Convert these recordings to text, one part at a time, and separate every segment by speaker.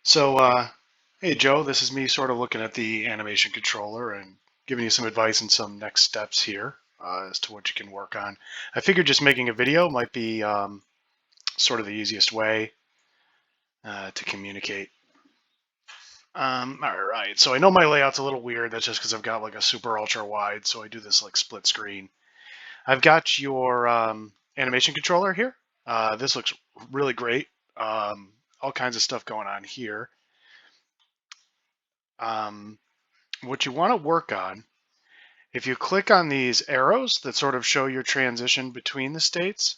Speaker 1: Hey Joe, this is me sort of looking at the animation controller and giving you some advice and some next steps here as to what you can work on. I figured just making a video might be sort of the easiest way to communicate. All right, so I know my layout's a little weird. That's just because I've got like a super ultra wide, so I do this like split screen. I've got your animation controller here. This looks really great. All kinds of stuff going on here. Um, what you want to work on, if you click on these arrows that sort of show your transition between the states,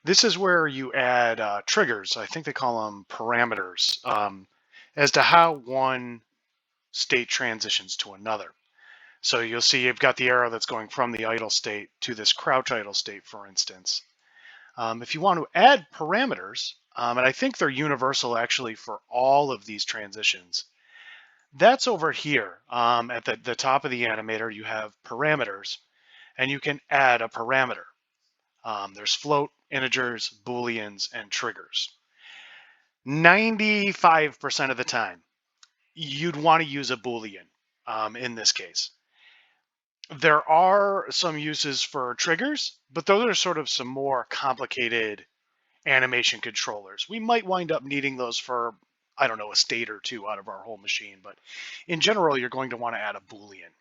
Speaker 1: this is where you add triggers. I think they call them parameters, as to how one state transitions to another. So you'll see you've got the arrow that's going from the idle state to this crouch idle state, for instance. If you want to add parameters, and I think they're universal actually for all of these transitions, that's over here at the top of the animator. You have parameters, and you can add a parameter. There's float, integers, booleans, and triggers. 95% of the time, you'd want to use a boolean in this case. There are some uses for triggers, but those are sort of some more complicated animation controllers. We might wind up needing those for, I don't know, a state or two out of our whole machine, but in general, you're going to want to add a boolean.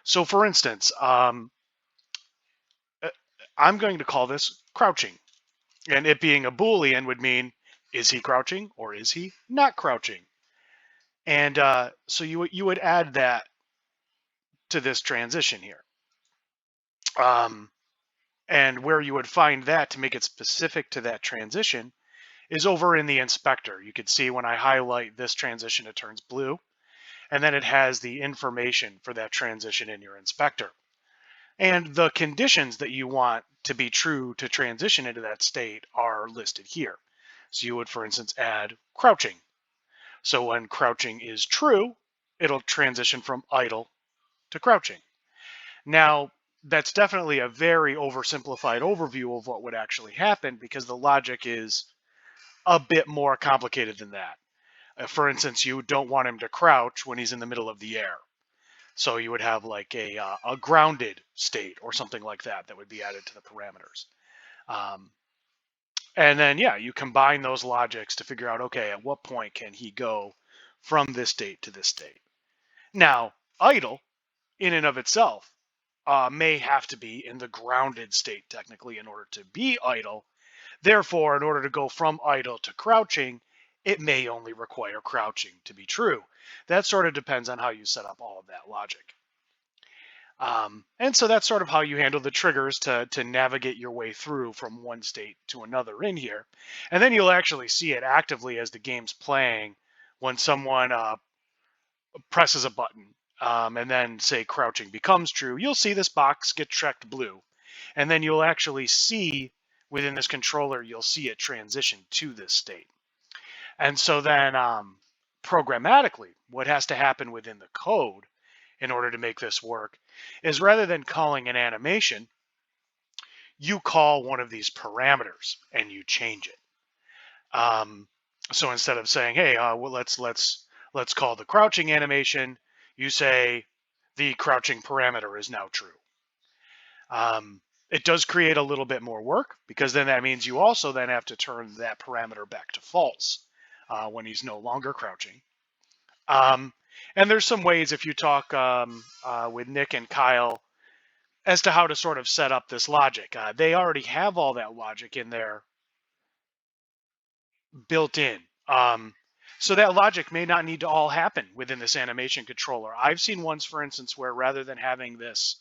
Speaker 1: So for instance, I'm going to call this crouching. And it being a Boolean would mean, is he crouching or is he not crouching? And so you would add that to this transition here. And where you would find that to make it specific to that transition is over in the inspector. You can see when I highlight this transition, it turns blue. And then it has the information for that transition in your inspector. And the conditions that you want to be true to transition into that state are listed here. So you would, for instance, add crouching. So when crouching is true, it'll transition from idle to crouching. Now, that's definitely a very oversimplified overview of what would actually happen because the logic is a bit more complicated than that. For instance, you don't want him to crouch when he's in the middle of the air. So you would have like a grounded state or something like that that would be added to the parameters. And then, yeah, you combine those logics to figure out, okay, at what point can he go from this state to this state? Now, idle in and of itself may have to be in the grounded state technically in order to be idle. Therefore, in order to go from idle to crouching, it may only require crouching to be true. That sort of depends on how you set up all of that logic. And so that's sort of how you handle the triggers to navigate your way through from one state to another in here. And then you'll actually see it actively as the game's playing when someone presses a button and then say crouching becomes true. You'll see this box get checked blue. And then you'll actually see within this controller, you'll see it transition to this state. And so then programmatically, what has to happen within the code in order to make this work is rather than calling an animation, you call one of these parameters and you change it. So instead of saying, hey, well, let's call the crouching animation, you say the crouching parameter is now true. It does create a little bit more work because then that means you also then have to turn that parameter back to false when he's no longer crouching. And there's some ways if you talk with Nick and Kyle as to how to sort of set up this logic. They already have all that logic in there built in. So that logic may not need to all happen within this animation controller. I've seen ones, for instance, where rather than having this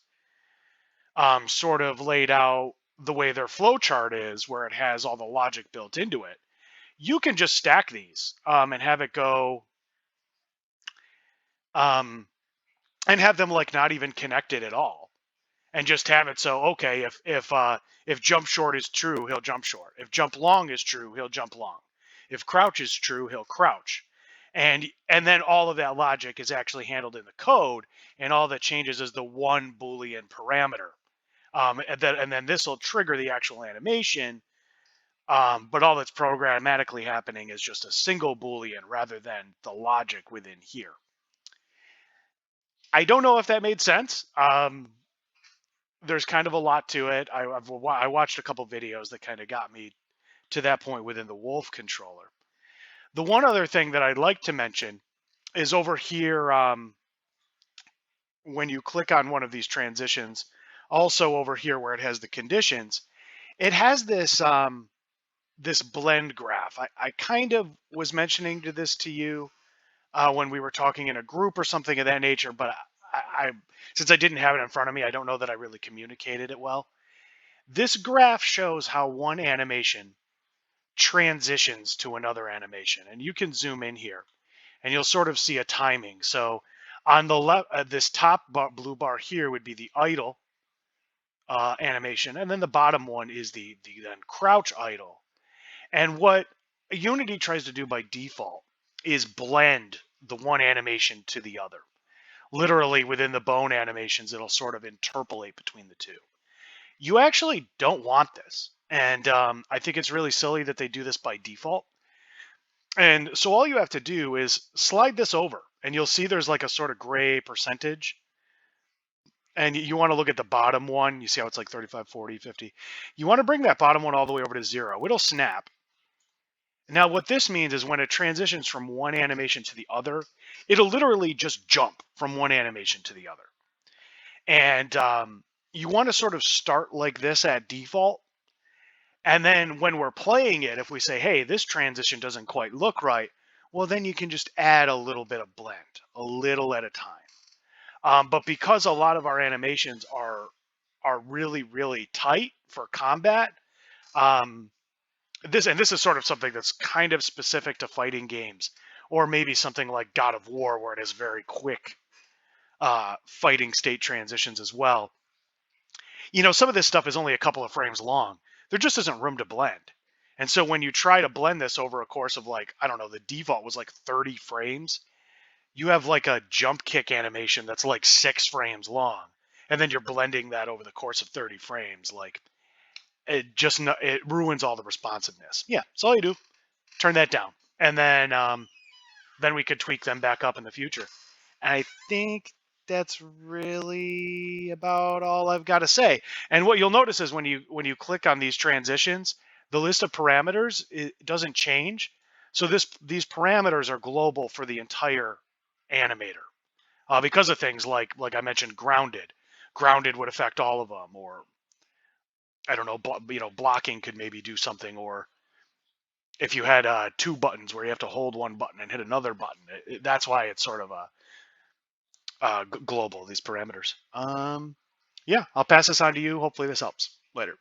Speaker 1: sort of laid out the way their flow chart is, where it has all the logic built into it, you can just stack these and have it go and have them like not even connected at all, and just have it so, okay, if jump short is true, he'll jump short. If jump long is true, he'll jump long. If crouch is true, he'll crouch. And then all of that logic is actually handled in the code, and all that changes is the one Boolean parameter. And then this will trigger the actual animation But all that's programmatically happening is just a single Boolean rather than the logic within here. I don't know if that made sense. There's kind of a lot to it. I watched a couple videos that kind of got me to that point within the Wolf controller. The one other thing that I'd like to mention is over here, when you click on one of these transitions, also over here where it has the conditions, it has this this blend graph. I kind of was mentioning this to you when we were talking in a group or something of that nature, but I since I didn't have it in front of me, I don't know that I really communicated it well. This graph shows how one animation transitions to another animation, and you can zoom in here and you'll sort of see a timing. So on the left, this top blue bar here would be the idle animation, and then the bottom one is the then crouch idle. And what Unity tries to do by default is blend the one animation to the other. Literally within the bone animations, it'll sort of interpolate between the two. You actually don't want this. And I think it's really silly that they do this by default. And so all you have to do is slide this over and you'll see there's like a sort of gray percentage. And you want to look at the bottom one. You see how it's like 35, 40, 50. You want to bring that bottom one all the way over to 0. It'll snap. Now, what this means is when it transitions from one animation to the other, it'll literally just jump from one animation to the other. And you want to sort of start like this at default. And then when we're playing it, if we say, hey, this transition doesn't quite look right, well, then you can just add a little bit of blend, a little at a time. But because a lot of our animations are really, really tight for combat, this is sort of something that's kind of specific to fighting games, or maybe something like God of War, where it has very quick fighting state transitions as well. You know, some of this stuff is only a couple of frames long. There just isn't room to blend. And so when you try to blend this over a course of like, I don't know, the default was like 30 frames, you have like a jump kick animation that's like 6 frames long. And then you're blending that over the course of 30 frames. Like, it ruins all the responsiveness. Yeah, that's all you do. Turn that down. And then we could tweak them back up in the future. And I think that's really about all I've got to say. And what you'll notice is when you click on these transitions, the list of parameters, it doesn't change. So these parameters are global for the entire animator because of things like I mentioned, grounded. Grounded would affect all of them, or I don't know, blocking could maybe do something, or if you had 2 buttons where you have to hold one button and hit another button, that's why it's sort of global, these parameters. Yeah, I'll pass this on to you. Hopefully this helps. Later.